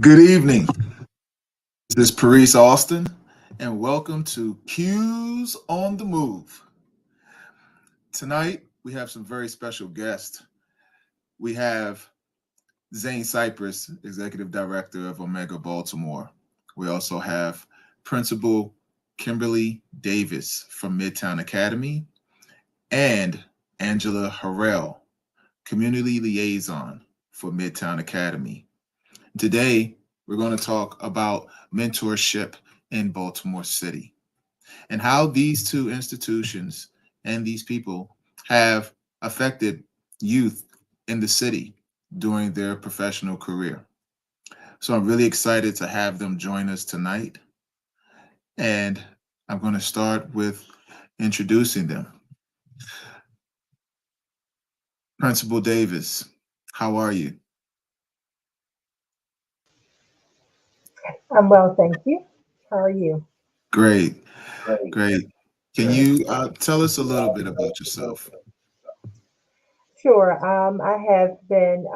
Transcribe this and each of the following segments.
Good evening. This is Perrice Austin, and welcome to Cues on the Move. Tonight, we have some very special guests. We have Zanes Cypress, Executive Director of Omega Baltimore. We also have Principal Kimberly Davis from Midtown Academy and Angela Harrell, Community Liaison for Midtown Academy. Today, we're going to talk about mentorship in Baltimore City and how these two institutions and these people have affected youth in the city during their professional career. So I'm really excited to have them join us tonight. And I'm going to start with introducing them. Principal Davis, how are you? I'm well, thank you. How are you? Great, great. Can you tell us a little bit about yourself? Sure. I have been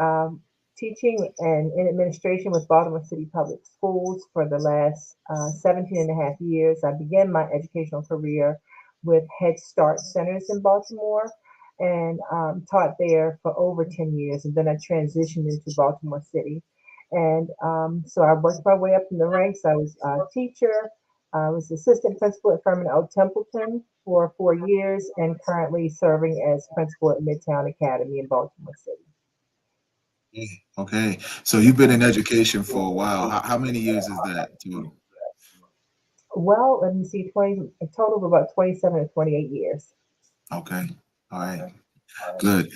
teaching and in administration with Baltimore City Public Schools for the last 17 and a half years. I began my educational career with Head Start centers in Baltimore and taught there for over 10 years. And then I transitioned into Baltimore City. And so I worked my way up in the ranks. I was a teacher. I was assistant principal at Furman L. Templeton for 4 years and currently serving as principal at Midtown Academy in Baltimore City. Okay, so you've been in education for a while. How many years is that total? Well, let me see, 20, a total of about 27 or 28 years. Okay, all right, good.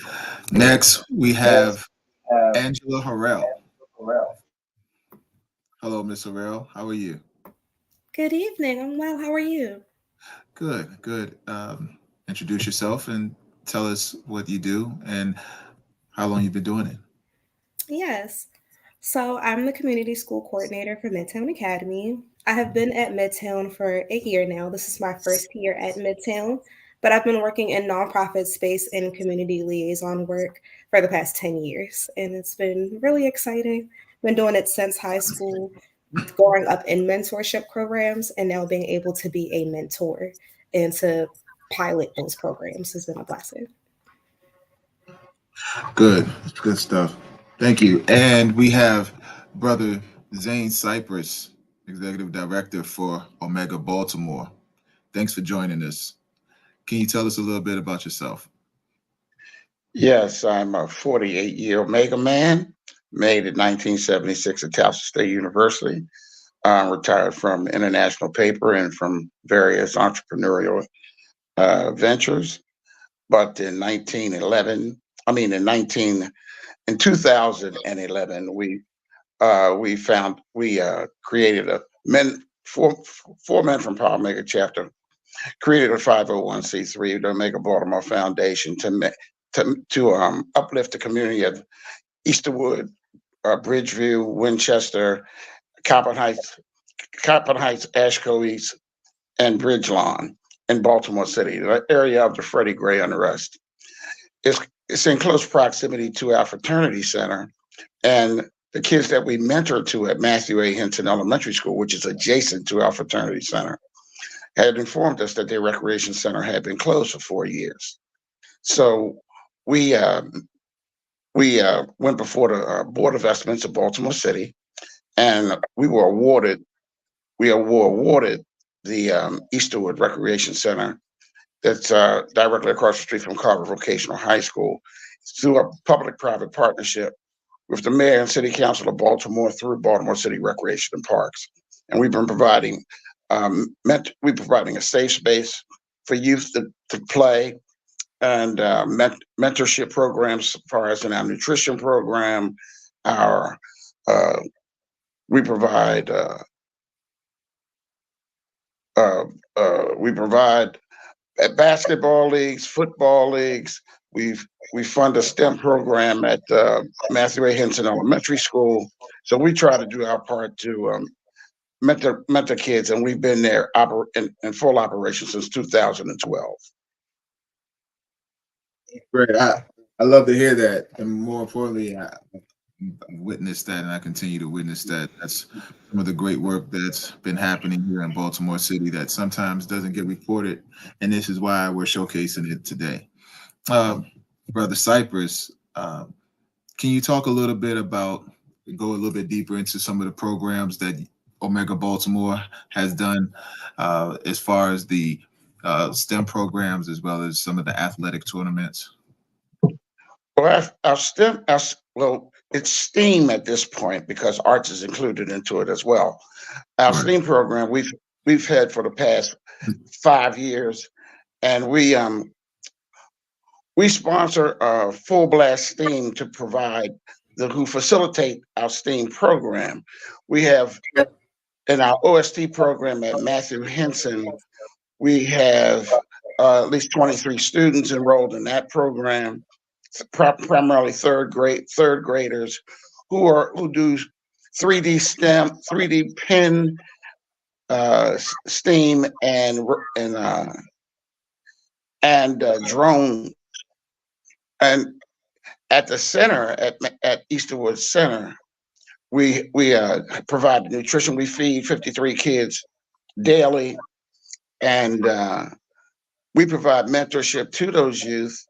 Next, we have Angela Harrell. Hello, Miss Harrell. How are you? Good evening. I'm well. How are you? Good, good. Introduce yourself and tell us what you do and how long you've been doing it. Yes. So I'm the community school coordinator for Midtown Academy. I have been at Midtown for a year now. This is my first year at Midtown, but I've been working in nonprofit space and community liaison work for the past 10 years. And it's been really exciting. Been doing it since high school, growing up in mentorship programs, and now being able to be a mentor and to pilot those programs has been a blessing. Good, good stuff. Thank you. And we have Brother Zane Cypress, Executive Director for Omega Baltimore. Thanks for joining us. Can you tell us a little bit about yourself? Yes, I'm a 48-year Omega man, made in 1976 at Towson State University. Retired from International Paper and from various entrepreneurial ventures. But in 1911, I mean in 2011, we created four men from Power Omega chapter created a 501c3, the Omega Baltimore Foundation, to uplift the community of Easterwood, Bridgeview, Winchester, Coppin Heights, Ashco East, and Bridgelawn in Baltimore City, the area of the Freddie Gray unrest. It's in close proximity to our fraternity center, and the kids that we mentor to at Matthew A. Henson Elementary School, which is adjacent to our fraternity center, had informed us that their recreation center had been closed for 4 years. So we went before the Board of Estimates of Baltimore City, and we were awarded the Easterwood Recreation Center that's directly across the street from Carver Vocational High School through a public-private partnership with the mayor and city council of Baltimore through Baltimore City Recreation and Parks. And we've been providing a safe space for youth to play and mentorship programs as far as in our nutrition program. Our we provide basketball leagues, football leagues. We fund a STEM program at Matthew A. Henson Elementary School. So we try to do our part to mentor kids, and we've been there in full operation since 2012. Great. I love to hear that. And more importantly, witnessed that, and I continue to witness that. That's some of the great work that's been happening here in Baltimore City that sometimes doesn't get reported, and this is why we're showcasing it today. Brother Cypress, can you talk a little bit about, go a little bit deeper into some of the programs that Omega Baltimore has done as far as the STEM programs as well as some of the athletic tournaments? Well, our STEM, well, it's STEAM at this point because arts is included into it as well. Our Right. STEAM program we've had for the past 5 years, and we sponsor Full Blast STEAM to provide who facilitate our STEAM program. We have in our OST program at Matthew Henson, we have at least 23 students enrolled in that program, primarily third graders who do 3D STEM, 3D pen, STEAM, and drone. And at the center, at Easterwood Center, we provide nutrition. We feed 53 kids daily, and we provide mentorship to those youth.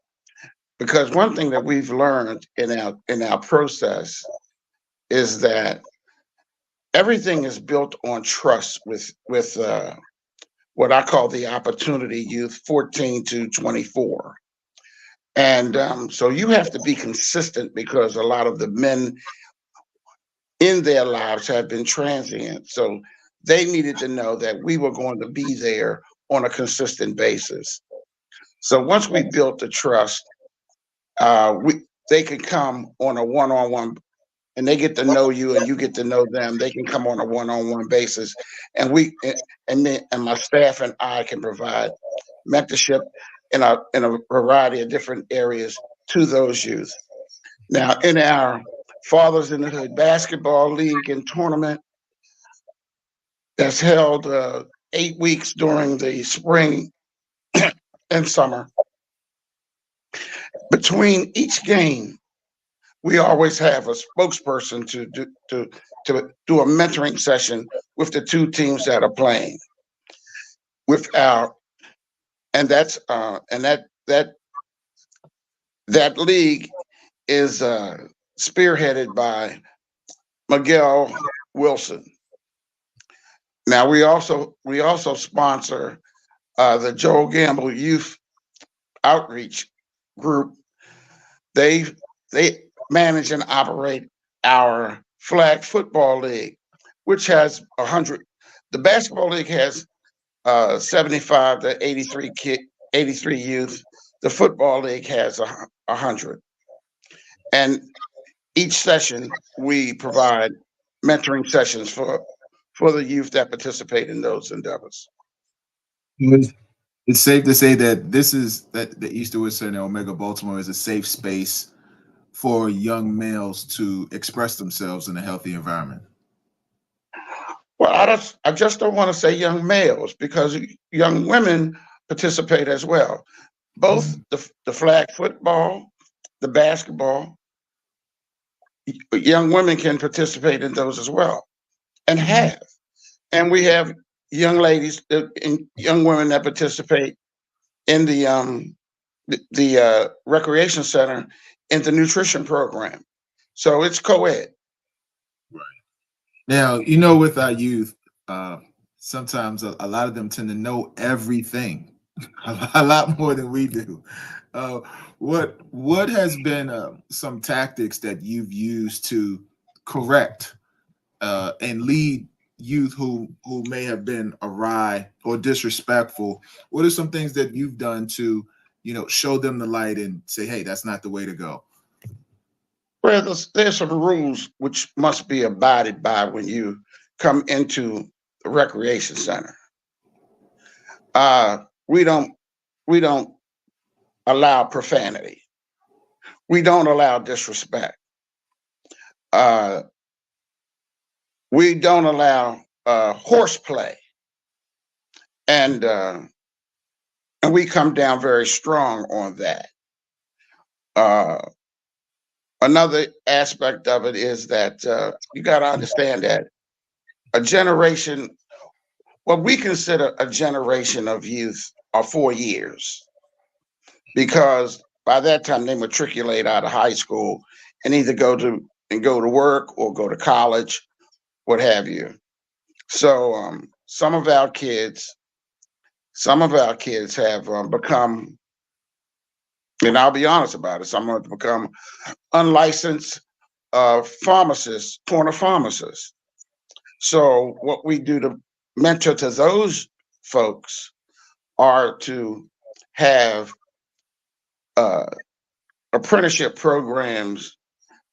Because one thing that we've learned in our process is that everything is built on trust with what I call the opportunity youth, 14 to 24. And so you have to be consistent because a lot of the men in their lives have been transient. So they needed to know that we were going to be there on a consistent basis. So once we built the trust, they can come on a one-on-one, and they get to know you and you get to know them. They can come on a one-on-one basis, and my staff and I can provide mentorship in a variety of different areas to those youth. Now, in our Fathers in the Hood basketball league and tournament that's held 8 weeks during the spring and summer, between each game, we always have a spokesperson to do a mentoring session with the two teams that are playing. And that league is spearheaded by Miguel Wilson. Now we also sponsor the Joel Gamble Youth Outreach Group. They manage and operate our flag football league, which has 100. The basketball league has 75 to 83 youth. The football league has 100. And each session we provide mentoring sessions for the youth that participate in those endeavors. It's safe to say that the Easterwood Center, Omega Baltimore, is a safe space for young males to express themselves in a healthy environment. Well, I just don't want to say young males because young women participate as well. Both the flag football, the basketball, young women can participate in those as well, and have. And we have young ladies and young women that participate in the recreation center in the nutrition program. So it's co-ed. Right. Now, with our youth, sometimes a lot of them tend to know everything, a lot more than we do. What has been some tactics that you've used to correct and lead youth who may have been awry or disrespectful? What are some things that you've done to show them the light and say, hey, that's not the way to go? Well, there's some rules which must be abided by when you come into the recreation center. We don't allow profanity. We don't allow disrespect. We don't allow horseplay, and we come down very strong on that. Another aspect of it is that you got to understand that a generation, what we consider a generation of youth, are 4 years, because by that time they matriculate out of high school and either go to work or go to college, what have you. So some of our kids have become, and I'll be honest about it, some have become unlicensed pharmacists, corner pharmacists. So what we do to mentor to those folks are to have uh, apprenticeship programs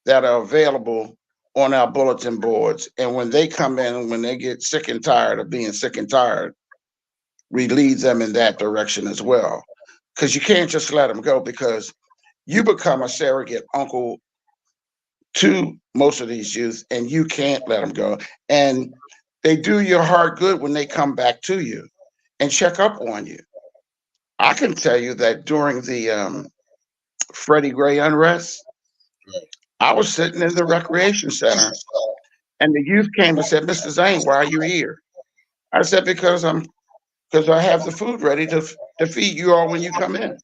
that are available on our bulletin boards. And when they come in, when they get sick and tired of being sick and tired, we lead them in that direction as well. Because you can't just let them go, because you become a surrogate uncle to most of these youth and you can't let them go. And they do your heart good when they come back to you and check up on you. I can tell you that during the Freddie Gray unrest, I was sitting in the recreation center and the youth came and said, "Mr. Zane, why are you here?" I said, because I have the food ready to feed you all when you come in.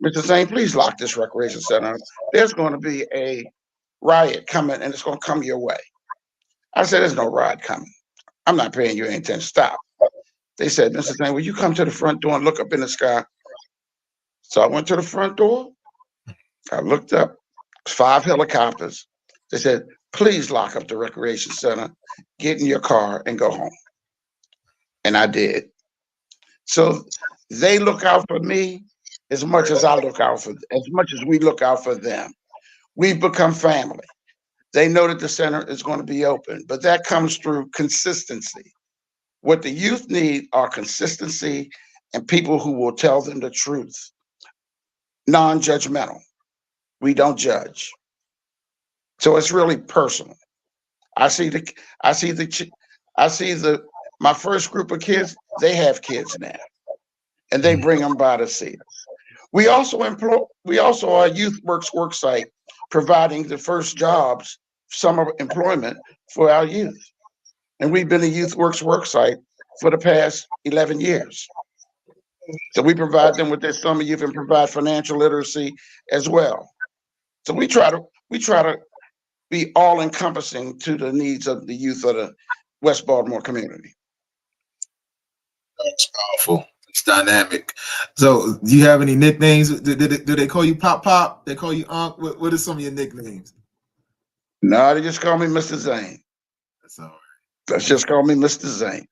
Mr. Zane, please lock this recreation center. There's going to be a riot coming and it's going to come your way. I said, "There's no riot coming. I'm not paying you any attention. Stop." They said, "Mr. Zane, will you come to the front door and look up in the sky?" So I went to the front door. I looked up, 5 helicopters. They said, "Please lock up the recreation center, get in your car and go home." And I did. So they look out for me as much as as much as we look out for them. We've become family. They know that the center is going to be open, but that comes through consistency. What the youth need are consistency and people who will tell them the truth, non-judgmental. We don't judge. So it's really personal. I see the, I see the, I see my first group of kids, they have kids now and they bring them by to see us. We also are a Youth Works work site providing the first jobs, summer employment for our youth. And we've been a Youth Works work site for the past 11 years. So we provide them with their summer youth and provide financial literacy as well. So we try to be all encompassing to the needs of the youth of the West Baltimore community. That's powerful. It's dynamic. So, do you have any nicknames? Do they call you Pop Pop? They call you Unc? What are some of your nicknames? No, they just call me Mr. Zane. That's all right. Let's just call me Mr. Zane.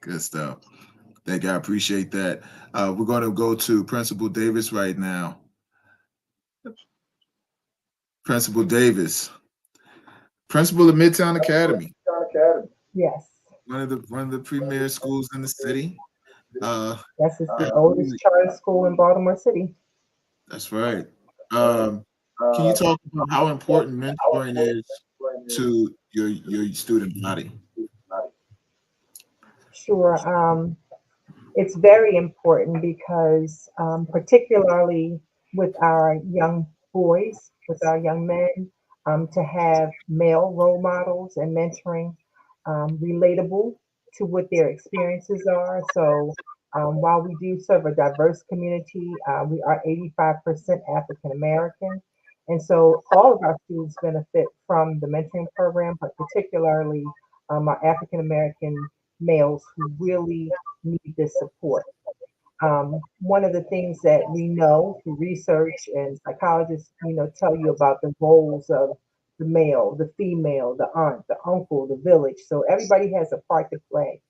Good stuff. Thank you. I appreciate that. We're going to go to Principal Davis right now. Principal Davis, principal of Midtown Academy. Yes. One of the premier schools in the city. Yes, it's the oldest charter school in Baltimore City. That's right. Can you talk about how important mentoring is to your student body? Sure. It's very important because, particularly with our young boys, with our young men, to have male role models and mentoring relatable to what their experiences are. So, while we do serve a diverse community, we are 85% African American. And so all of our students benefit from the mentoring program, but particularly our African American males who really need this support. One of the things that we know through research and psychologists, tell you about the roles of the male, the female, the aunt, the uncle, the village. So everybody has a part to play.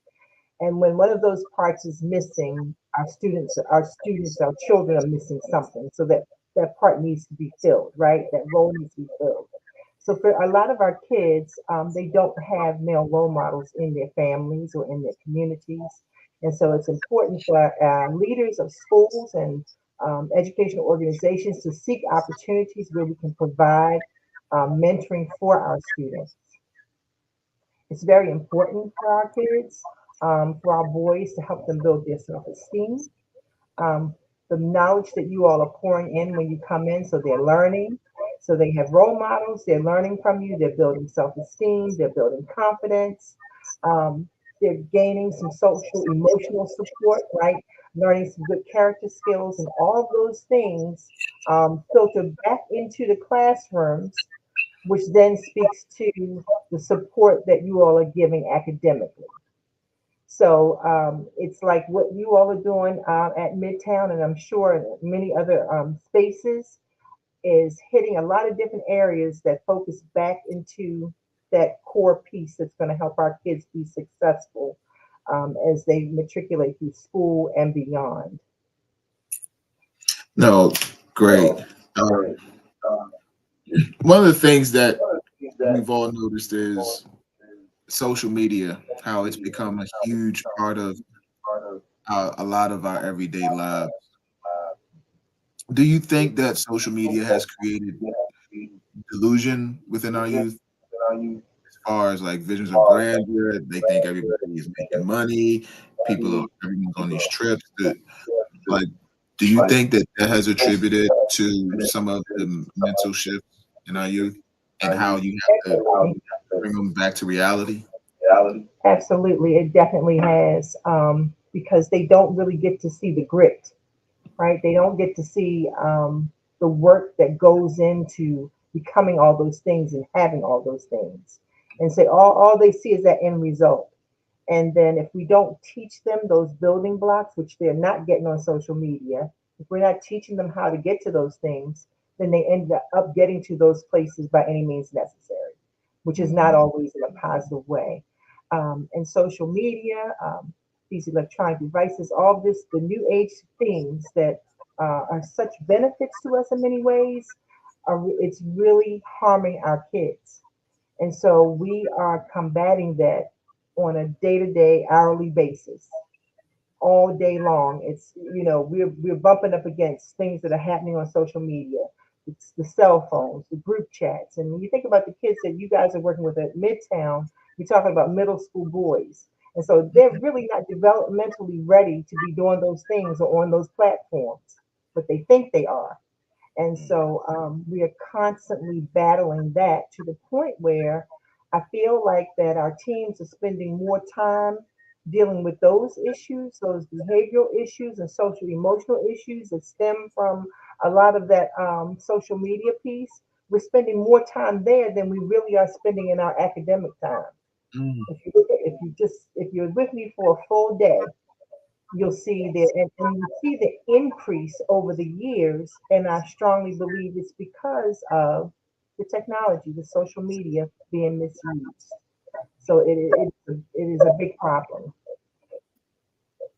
And when one of those parts is missing, our children are missing something. So that part needs to be filled, right? That role needs to be filled. So for a lot of our kids, they don't have male role models in their families or in their communities. And so it's important for leaders of schools and educational organizations to seek opportunities where we can provide mentoring for our students. It's very important for our kids, for our boys to help them build their self-esteem. Um, the knowledge that you all are pouring in when you come in, so they're learning. So they have role models, they're learning from you, they're building self-esteem, they're building confidence, um, they're gaining some social, emotional support, right? Learning some good character skills, and all of those things filter back into the classrooms, which then speaks to the support that you all are giving academically. So it's like what you all are doing at Midtown, and I'm sure many other spaces, is hitting a lot of different areas that focus back into that core piece that's going to help our kids be successful as they matriculate through school and beyond. No, great. Um, one of the things that we've all noticed is social media, how it's become a huge part of a lot of our everyday lives. Do you think that social media has created delusion within our youth as far as like visions of grandeur? They think everybody is making money, everyone's on these trips. Like, do you think that that has attributed to some of the mental shifts in our youth and how you have to bring them back to reality? Absolutely, it definitely has, because they don't really get to see the grit, right? They don't get to see the work that goes into becoming all those things and having all those things. And say all they see is that end result. And then if we don't teach them those building blocks, which they're not getting on social media, if we're not teaching them how to get to those things, then they end up getting to those places by any means necessary, which is not always in a positive way. And social media, these electronic devices, all this, the new age things that are such benefits to us in many ways, it's really harming our kids. And so we are combating that on a day-to-day, hourly basis, all day long. It's, we're bumping up against things that are happening on social media. It's the cell phones, the group chats. And when you think about the kids that you guys are working with at Midtown, you're talking about middle school boys. And so they're really not developmentally ready to be doing those things or on those platforms, but they think they are. And so we are constantly battling that to the point where I feel like that our teams are spending more time dealing with those issues, those behavioral issues and social emotional issues that stem from a lot of that social media piece. We're spending more time there than we really are spending in our academic time. Mm. If you're with me for a full day, you'll see there, and you see the increase over the years. And I strongly believe it's because of the technology, the social media being misused. So it is a big problem.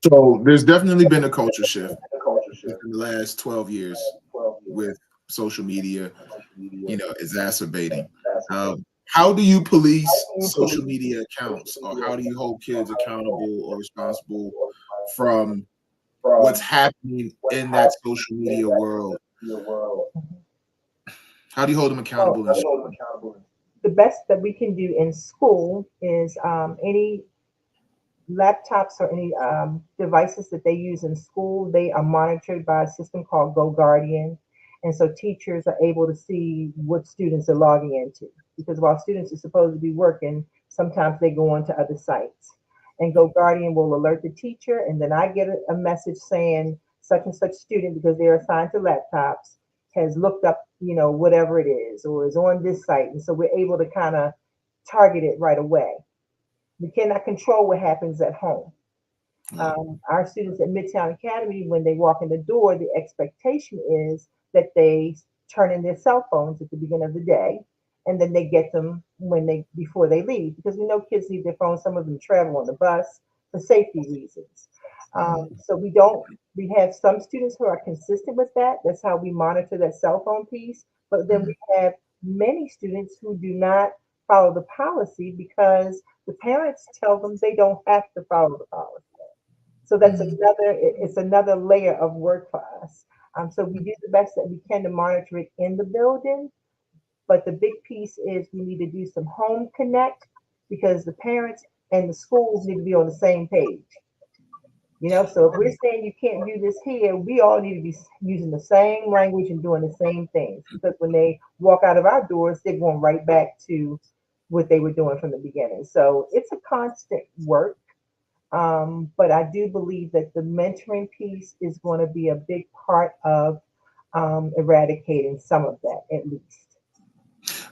So there's definitely been a culture shift in the last 12 years with social media, exacerbating. How do you police social media accounts, or how do you hold kids accountable or responsible from what's happening in that social media world? How do you hold them accountable in school? The best that we can do in school is any laptops or any devices that they use in school, they are monitored by a system called Go Guardian. And so teachers are able to see what students are logging into. Because while students are supposed to be working, sometimes they go on to other sites. And Go Guardian will alert the teacher, and then I get a message saying such and such student, because they're assigned to laptops, has looked up, whatever it is, or is on this site. And so we're able to kind of target it right away. We cannot control what happens at home. Our students at Midtown Academy, when they walk in the door, the expectation is that they turn in their cell phones at the beginning of the day, and then they get them before they leave, because we know kids leave their phones. Some of them travel on the bus for safety reasons. So we have some students who are consistent with that. That's how we monitor that cell phone piece. But then we have many students who do not follow the policy because the parents tell them they don't have to follow the policy. So it's another layer of work for us. So we do the best that we can to monitor it in the building, but the big piece is we need to do some home connect, because the parents and the schools need to be on the same page. So if we're saying you can't do this here, we all need to be using the same language and doing the same things, because when they walk out of our doors, they're going right back to what they were doing from the beginning. So it's a constant work. But I do believe that the mentoring piece is going to be a big part of eradicating some of that, at least.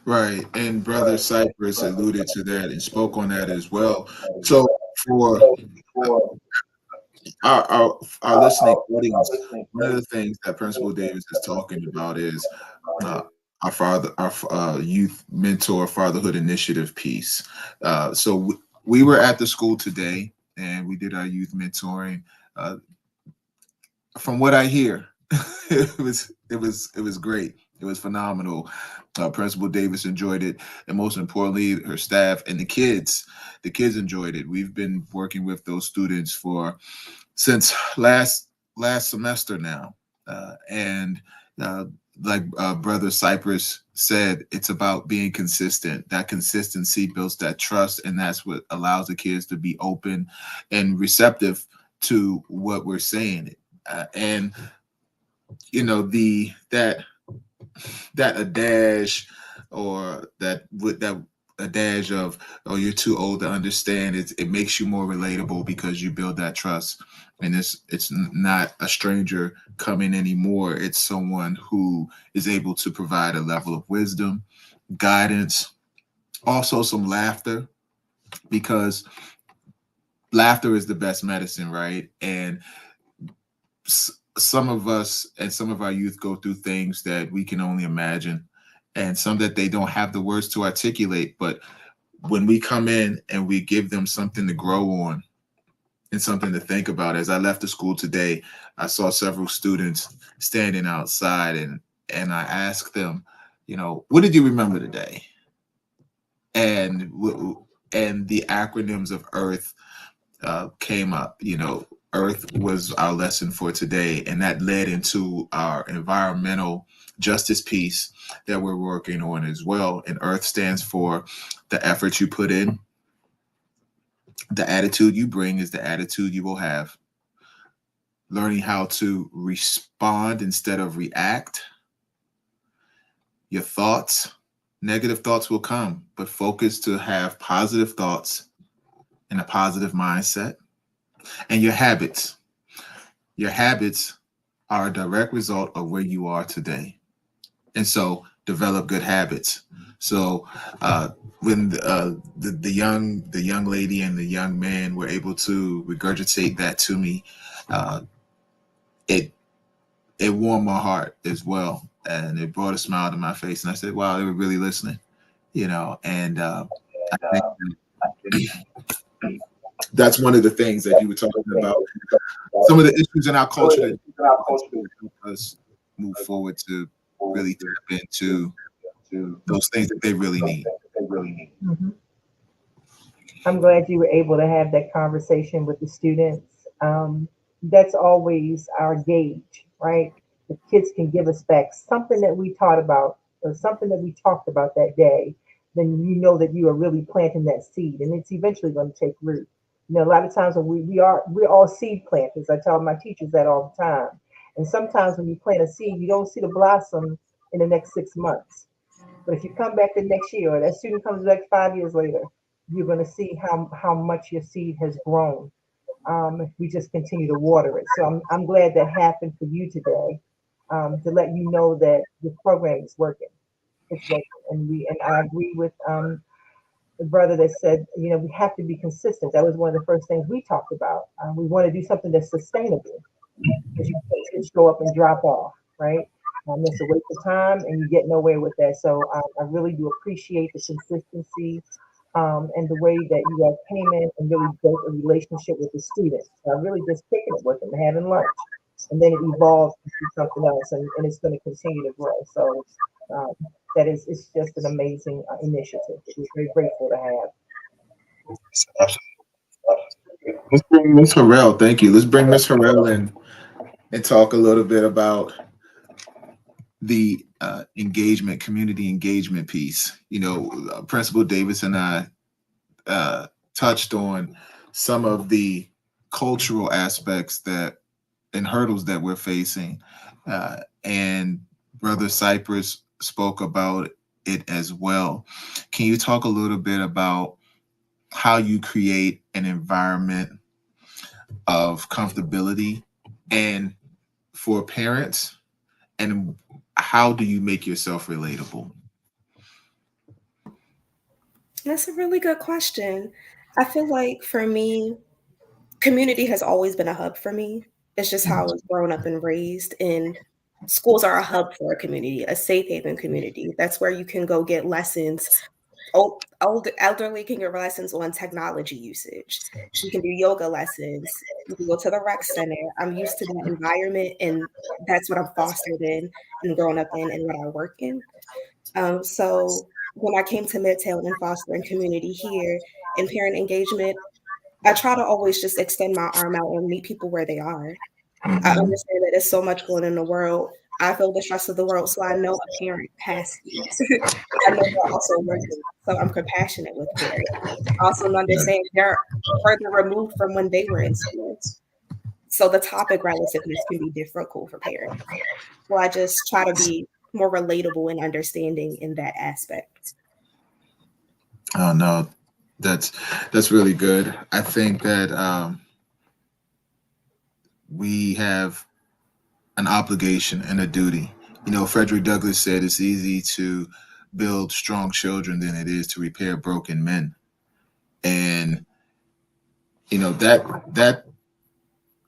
Right. And Brother Cypress alluded to that and spoke on that as well. So for our listening audience, one of the things that Principal Davis is talking about is uh, our youth mentor fatherhood initiative piece. We were at the school today and we did our youth mentoring. From what I hear, it was great. It was phenomenal. Principal Davis enjoyed it, and most importantly, her staff and the kids enjoyed it. We've been working with those students since last semester now, and like Brother Cypress said, it's about being consistent. That consistency builds that trust, and that's what allows the kids to be open and receptive to what we're saying. And that adage, or that adage of, oh, you're too old to understand, it makes you more relatable because you build that trust, and it's not a stranger coming anymore. It's someone who is able to provide a level of wisdom, guidance, also some laughter, because laughter is the best medicine, right? And some of us and some of our youth go through things that we can only imagine, and some that they don't have the words to articulate. But when we come in and we give them something to grow on and something to think about, as I left the school today, I saw several students standing outside, and I asked them, what did you remember today? And the acronyms of Earth came up. Earth was our lesson for today, and that led into our environmental justice piece that we're working on as well. And Earth stands for the effort you put in. The attitude you bring is the attitude you will have. Learning how to respond instead of react. Your thoughts, negative thoughts will come, but focus to have positive thoughts and a positive mindset. And your habits. Your habits are a direct result of where you are today. And so develop good habits. So when the young lady and the young man were able to regurgitate that to me, it warmed my heart as well. And it brought a smile to my face. And I said, wow, they were really listening, and I think that's one of the things that you were talking about. Some of the issues in our culture that help us move forward to really tap into those things that they really need. Mhm. I'm glad you were able to have that conversation with the students. That's always our gauge, right? The kids can give us back something that we taught about or something that we talked about that day, then you know that you are really planting that seed, and it's eventually going to take root. A lot of times when we're all seed planters. I tell my teachers that all the time. And sometimes when you plant a seed, you don't see the blossom in the next 6 months. But if you come back the next year, or that student comes back 5 years later, you're going to see how much your seed has grown, if we just continue to water it. So I'm glad that happened for you today, to let you know that the program is working. It's working, and I agree with the brother that said, we have to be consistent. That was one of the first things we talked about. We want to do something that's sustainable, because you can't just go up and drop off, right? It's a waste of time, and you get nowhere with that. So I really do appreciate the consistency, and the way that you guys came in and really built a relationship with the students. So I really just kicking it with them, having lunch, and then it evolved into something else, and it's going to continue to grow. So it's just an amazing initiative. We're very grateful to have. Let's bring Miss Harrell. Thank you. Let's bring Miss Harrell in and talk a little bit about the community engagement piece. Principal Davis and I touched on some of the cultural aspects that and hurdles that we're facing. And Brother Cypress spoke about it as well. Can you talk a little bit about how you create an environment of comfortability and for parents, and how do you make yourself relatable? That's a really good question. I feel like for me, community has always been a hub for me. It's just how I was grown up and raised. And schools are a hub for a community, a safe haven community. That's where you can go get lessons. Elderly can get lessons on technology usage. You can do yoga lessons. You can go to the rec center. I'm used to that environment, and that's what I'm fostered in and grown up in and what I work in. So when I came to Midtown and fostering community here and parent engagement, I try to always just extend my arm out and meet people where they are. I Mhm. understand that there's so much going on in the world. I feel the stress of the world, so I know a parent has to. I know they're also working, so I'm compassionate with parents. I also understand they're further removed from when they were in school, so the topic relativeness can be difficult for parents. So I just try to be more relatable and understanding in that aspect. Oh no, that's really good. I think that we have an obligation and a duty. You know, Frederick Douglass said it's easy to build strong children than it is to repair broken men. And you know that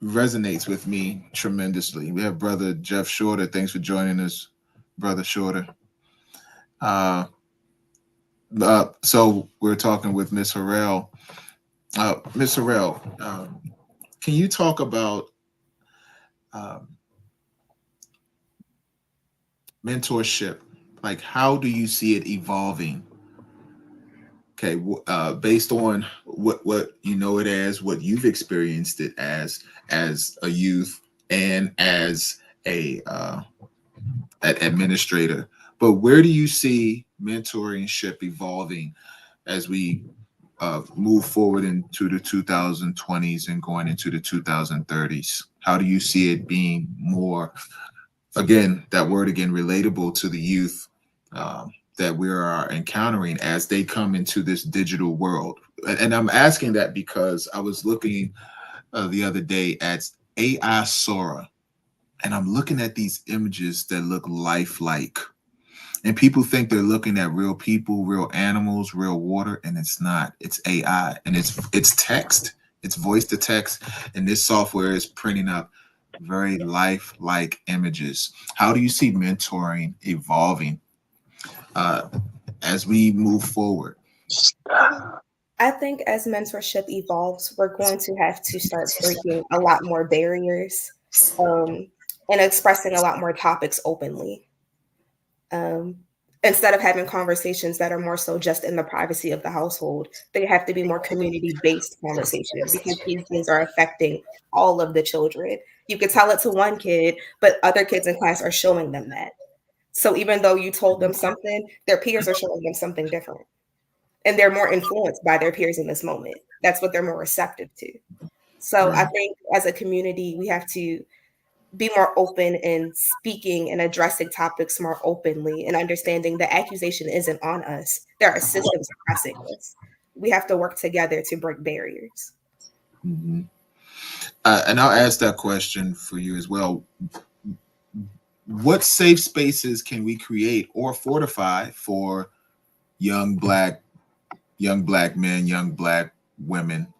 resonates with me tremendously. We have Brother Jeff Shorter. Thanks for joining us, Brother Shorter. Uh, so we're talking with Miss Harrell. Miss Harrell, can you talk about um, mentorship? Like, how do you see it evolving? Okay, based on what you know it as, what you've experienced it as a youth and as a an administrator, but where do you see mentorship evolving as we move forward into the 2020s and going into the 2030s? How do you see it being more, again, that word again, relatable to the youth that we are encountering as they come into this digital world? And I'm asking that because I was looking the other day at AI Sora, and I'm looking at these images that look lifelike. And people think they're looking at real people, real animals, real water, and it's not. It's AI, and it's text. It's voice to text, and this software is printing up very lifelike images. How do you see mentoring evolving uh, as we move forward? I think as mentorship evolves, we're going to have to start breaking a lot more barriers um, and expressing a lot more topics openly. Um, Instead of having conversations that are more so just in the privacy of the household, they have to be more community-based conversations because these things are affecting all of the children. You could tell it to one kid, but other kids in class are showing them that. So even though you told them something, their peers are showing them something different. And they're more influenced by their peers in this moment. That's what they're more receptive to. So I Right. think as a community, we have to be more open in speaking and addressing topics more openly and understanding the accusation isn't on us. There are systems oppressing us. We have to work together to break barriers. Mhm. And I'll ask that question for you as well. What safe spaces can we create or fortify for young black young black men, young black women,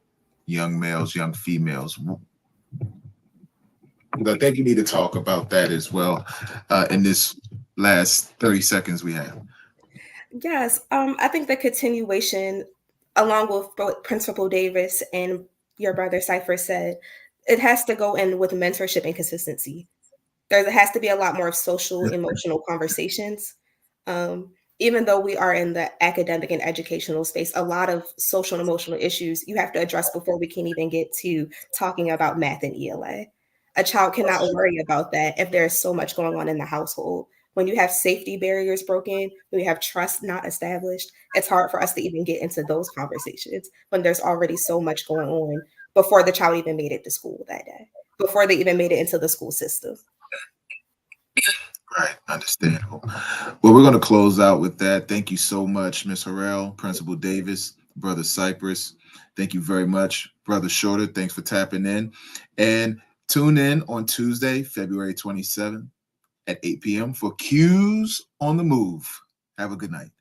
young males, young females? I think you need to talk about that as well in this last 30 seconds we have. Yes, I think the continuation, along with what Principal Davis and your brother Cypher said, it has to go in with mentorship and consistency. There has to be a lot more social, emotional conversations. Even though we are in the academic and educational space, a lot of social and emotional issues you have to address before we can even get to talking about math and ELA. A child cannot worry about that if there's so much going on in the household. When you have safety barriers broken, when you have trust not established, it's hard for us to even get into those conversations when there's already so much going on before the child even made it to school that day, before they even made it into the school system. Right, understandable. Well, we're going to close out with that. Thank you so much, Ms. Harrell, Principal Davis, Brother Cypress. Thank you very much, Brother Shorter. Thanks for tapping in. And tune in on Tuesday, February 27th at 8 p.m. for Cues on the Move. Have a good night.